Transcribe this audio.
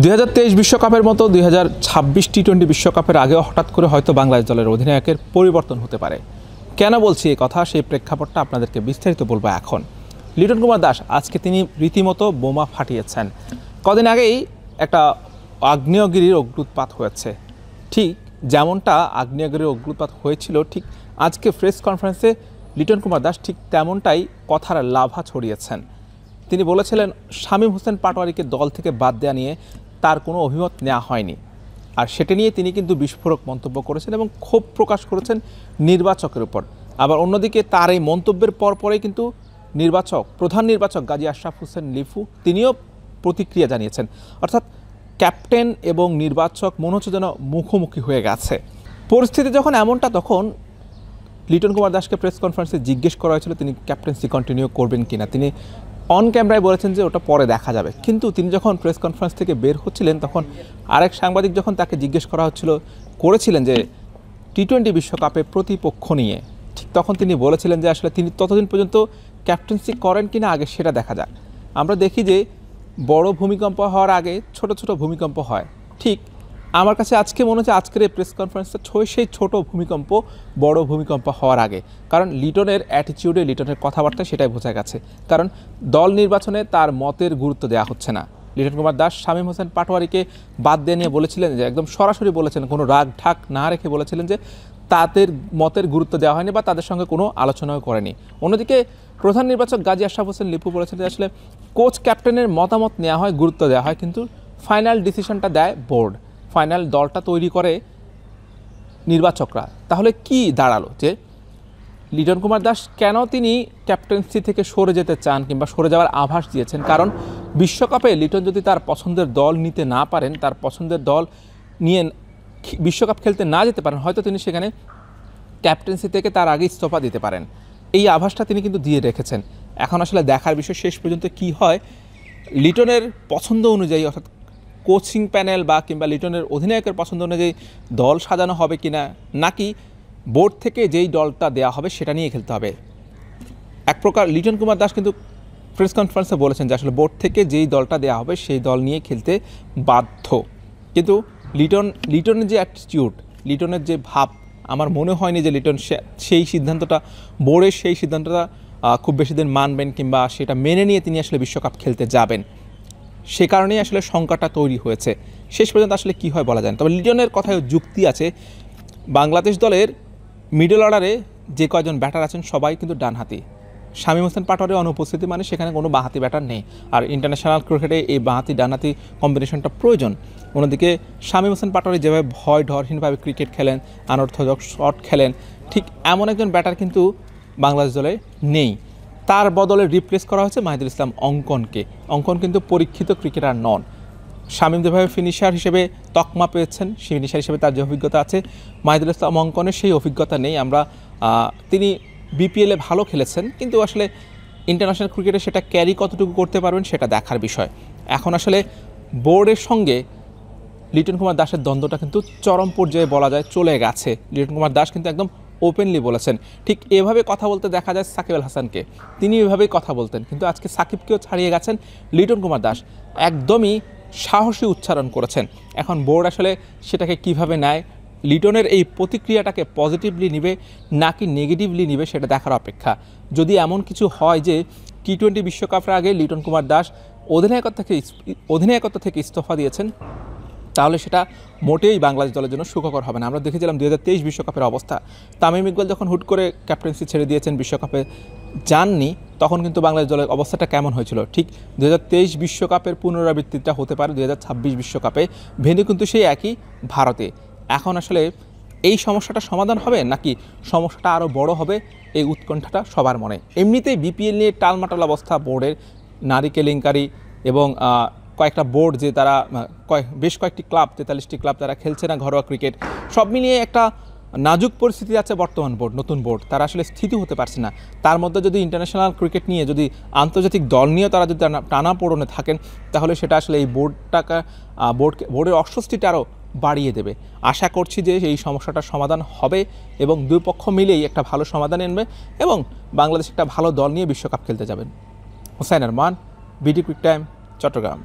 2023 বিশ্বকাপের মতো 2026 টি-20 বিশ্বকাপের আগেও হঠাৎ করে হয়তো বাংলাদেশ দলের অধিনায়কের পরিবর্তন হতে পারে। কেন বলছি এই কথা, সেই প্রেক্ষাপটটা আপনাদেরকে বিস্তারিত বলবো এখন। লিটন কুমার দাস আজকে তিনি রীতিমতো বোমা ফাটিয়েছেন। কদিন আগেই একটা আগ্নেয়গিরির অগ্ন্যুৎপাত হয়েছে, ঠিক যেমনটা আগ্নেয়গিরির অগ্ন্যুৎপাত হয়েছিল, ঠিক আজকে প্রেস কনফারেন্সে লিটন কুমার দাস ঠিক তেমনটাই কথার লাভা ছড়িয়েছেন। তিনি বলেছিলেন শামীম হোসেন পাটোয়ারিকে দল থেকে বাদ দেওয়া নিয়ে তার কোনো অভিমত নেওয়া হয়নি, আর সেটা নিয়ে তিনি কিন্তু বিস্ফোরক মন্তব্য করেছেন এবং ক্ষোভ প্রকাশ করেছেন নির্বাচকের উপর। আবার অন্যদিকে তার এই মন্তব্যের পরপরই কিন্তু প্রধান নির্বাচক গাজী আশরাফ হোসেন লিপু তিনিও প্রতিক্রিয়া জানিয়েছেন। অর্থাৎ ক্যাপ্টেন এবং নির্বাচক মনে হচ্ছে যেন মুখোমুখি হয়ে গেছে। পরিস্থিতি যখন এমনটা, তখন লিটন কুমার দাসকে প্রেস কনফারেন্সে জিজ্ঞেস করা হয়েছিল তিনি ক্যাপ্টেন্সি কন্টিনিউ করবেন কিনা। তিনি অন ক্যামেরায় বলেছেন যে ওটা পরে দেখা যাবে, কিন্তু তিনি যখন প্রেস কনফারেন্স থেকে বের হচ্ছিলেন তখন আরেক সাংবাদিক যখন তাকে জিজ্ঞেস করেছিলেন যে টি-20 বিশ্বকাপে প্রতিপক্ষ নিয়ে, ঠিক তখন তিনি বলেছিলেন যে আসলে তিনি ততদিন পর্যন্ত ক্যাপ্টেন্সি করেন কিনা আগে সেটা দেখা যাক। আমরা দেখি যে বড় ভূমিকম্প হওয়ার আগে ছোট ছোট ভূমিকম্প হয়। ঠিক আমার কাছে আজকে মনে হচ্ছে আজকের এই প্রেস কনফারেন্সটা সেই ছোট ভূমিকম্প বড় ভূমিকম্প হওয়ার আগে, কারণ লিটনের অ্যাটিটিউডে, লিটনের কথাবার্তা সেটাই বোঝা গেছে। কারণ দল নির্বাচনে তার মতের গুরুত্ব দেওয়া হচ্ছে না। লিটন কুমার দাস শামীম হোসেন পাটোয়ারিকে বাদ দিয়ে নিয়ে বলেছিলেন যে, একদম সরাসরি বলেছেন, কোনো রাগ ঢাক না রেখে বলেছিলেন যে তাদের মতের গুরুত্ব দেওয়া হয়নি বা তাদের সঙ্গে কোনো আলোচনাও করেনি। অন্যদিকে প্রধান নির্বাচক গাজী আশরাফ হোসেন লিপু বলেছিলেন যে আসলে কোচ ক্যাপ্টেনের মতামত নেওয়া হয়, গুরুত্ব দেওয়া হয়, কিন্তু ফাইনাল ডিসিশনটা দেয় বোর্ড, ফাইনাল দলটা তৈরি করে নির্বাচকরা। তাহলে কি দাঁড়ালো যে লিটন কুমার দাস কেন তিনি ক্যাপ্টেন্সি থেকে সরে যেতে চান কিংবা সরে যাওয়ার আভাস দিয়েছেন? কারণ বিশ্বকাপে লিটন যদি তার পছন্দের দল নিতে না পারেন, তার পছন্দের দল নিয়ে বিশ্বকাপ খেলতে না যেতে পারেন, হয়তো তিনি সেখানে ক্যাপ্টেন্সি থেকে তার আগে ইস্তফা দিতে পারেন। এই আভাসটা তিনি কিন্তু দিয়ে রেখেছেন। এখন আসলে দেখার বিষয় শেষ পর্যন্ত কি হয়, লিটনের পছন্দ অনুযায়ী, অর্থাৎ কোচিং প্যানেল বা কিংবা লিটনের অধিনায়কের পছন্দ অনুযায়ী দল সাজানো হবে কিনা, নাকি বোর্ড থেকে যেই দলটা দেওয়া হবে সেটা নিয়ে খেলতে হবে। এক প্রকার লিটন কুমার দাস কিন্তু প্রেস কনফারেন্সে বলেছেন যে আসলে বোর্ড থেকে যেই দলটা দেওয়া হবে সেই দল নিয়ে খেলতে বাধ্য। কিন্তু লিটনের যে অ্যাটিটিউড, লিটনের যে ভাব, আমার মনে হয়নি যে লিটন সেই সিদ্ধান্তটা, বোর্ডের সেই সিদ্ধান্তটা খুব বেশি দিন মানবেন কিংবা সেটা মেনে নিয়ে তিনি আসলে বিশ্বকাপ খেলতে যাবেন। সে কারণেই আসলে শঙ্কাটা তৈরি হয়েছে। শেষ পর্যন্ত আসলে কী হয় বলা যায় না। তবে লিটনের কথায় যুক্তি আছে, বাংলাদেশ দলের মিডল অর্ডারে যে কয়জন ব্যাটার আছেন সবাই কিন্তু ডানহাতি। শামীম হোসেন পাটোয়ারির অনুপস্থিতি মানে সেখানে কোনো বাঁহাতি ব্যাটার নেই, আর ইন্টারন্যাশনাল ক্রিকেটে এই বাঁহাতি ডানহাতি কম্বিনেশনটা প্রয়োজন। অন্যদিকে শামীম হোসেন পাটোয়ারি যেভাবে ভয় ডরহীনভাবে ক্রিকেট খেলেন, আনঅর্থোডক্স শট খেলেন, ঠিক এমন একজন ব্যাটার কিন্তু বাংলাদেশ দলে নেই। তার বদলে রিপ্লেস করা হয়েছে মাহিদুল ইসলাম অঙ্কনকে। অঙ্কন কিন্তু পরীক্ষিত ক্রিকেটার নন। শামীম যেভাবে ফিনিশার হিসেবে তকমা পেয়েছেন, ফিনিশার হিসেবে তার যে অভিজ্ঞতা আছে, মাহিদুল ইসলাম অঙ্কনের সেই অভিজ্ঞতা নেই। তিনি বিপিএলে ভালো খেলেছেন, কিন্তু আসলে ইন্টারন্যাশনাল ক্রিকেটে সেটা ক্যারি কতটুকু করতে পারবেন সেটা দেখার বিষয়। এখন আসলে বোর্ডের সঙ্গে লিটন কুমার দাসের দ্বন্দ্বটা কিন্তু চরম পর্যায়ে বলা যায় চলে গেছে। লিটন কুমার দাস কিন্তু একদম ওপেনলি বলেছেন। ঠিক এভাবে কথা বলতে দেখা যায় সাকিব আল হাসানকে, তিনি এভাবেই কথা বলতেন, কিন্তু আজকে সাকিবকেও ছাড়িয়ে গেছেন লিটন কুমার দাস, একদমই সাহসী উচ্চারণ করেছেন। এখন বোর্ড আসলে সেটাকে কিভাবে নেয়, লিটনের এই প্রতিক্রিয়াটাকে পজিটিভলি নিবে নাকি নেগেটিভলি নিবে সেটা দেখার অপেক্ষা। যদি এমন কিছু হয় যে টি-20 বিশ্বকাপের আগে লিটন কুমার দাস অধিনায়কত্ব থেকে ইস্তফা দিয়েছেন, তাহলে সেটা মোটেই বাংলাদেশ দলের জন্য সুখকর হবে না। আমরা দেখেছিলাম 2023 বিশ্বকাপের অবস্থা। তামিম ইকবাল যখন হুট করে ক্যাপ্টেন্সি ছেড়ে দিয়েছেন, বিশ্বকাপে যাননি, তখন কিন্তু বাংলাদেশ দলের অবস্থাটা কেমন হয়েছিল। ঠিক 2023 বিশ্বকাপের পুনরাবৃত্তিটা হতে পারে 2026 বিশ্বকাপে, ভেন্যু কিন্তু সেই একই, ভারতে। এখন আসলে এই সমস্যাটা সমাধান হবে নাকি সমস্যাটা আরও বড় হবে, এই উৎকণ্ঠাটা সবার মনে। এমনিতেই বিপিএল নিয়ে টালমাটাল অবস্থা বোর্ডের, নারী কেলেঙ্কারি এবং কয়েকটা বোর্ড যে তারা বেশ কয়েকটি ক্লাব, 43টি ক্লাব তারা খেলছে না ঘরোয়া ক্রিকেট, সব মিলিয়ে একটা নাজুক পরিস্থিতি আছে বর্তমান বোর্ড, নতুন বোর্ড, তারা আসলে স্থিতি হতে পারছে না। তার মধ্যে যদি ইন্টারন্যাশনাল ক্রিকেট নিয়ে, যদি আন্তর্জাতিক দল নিয়েও তারা যদি টানাপোড়েনে থাকেন, তাহলে সেটা আসলে এই বোর্ডের অস্বস্তিটা আরও বাড়িয়ে দেবে। আশা করছি যে এই সমস্যাটার সমাধান হবে এবং দুই পক্ষ মিলেই একটা ভালো সমাধান আনবে এবং বাংলাদেশ একটা ভালো দল নিয়ে বিশ্বকাপ খেলতে যাবেন। Hossain Arman, BD cric time, Chittagong.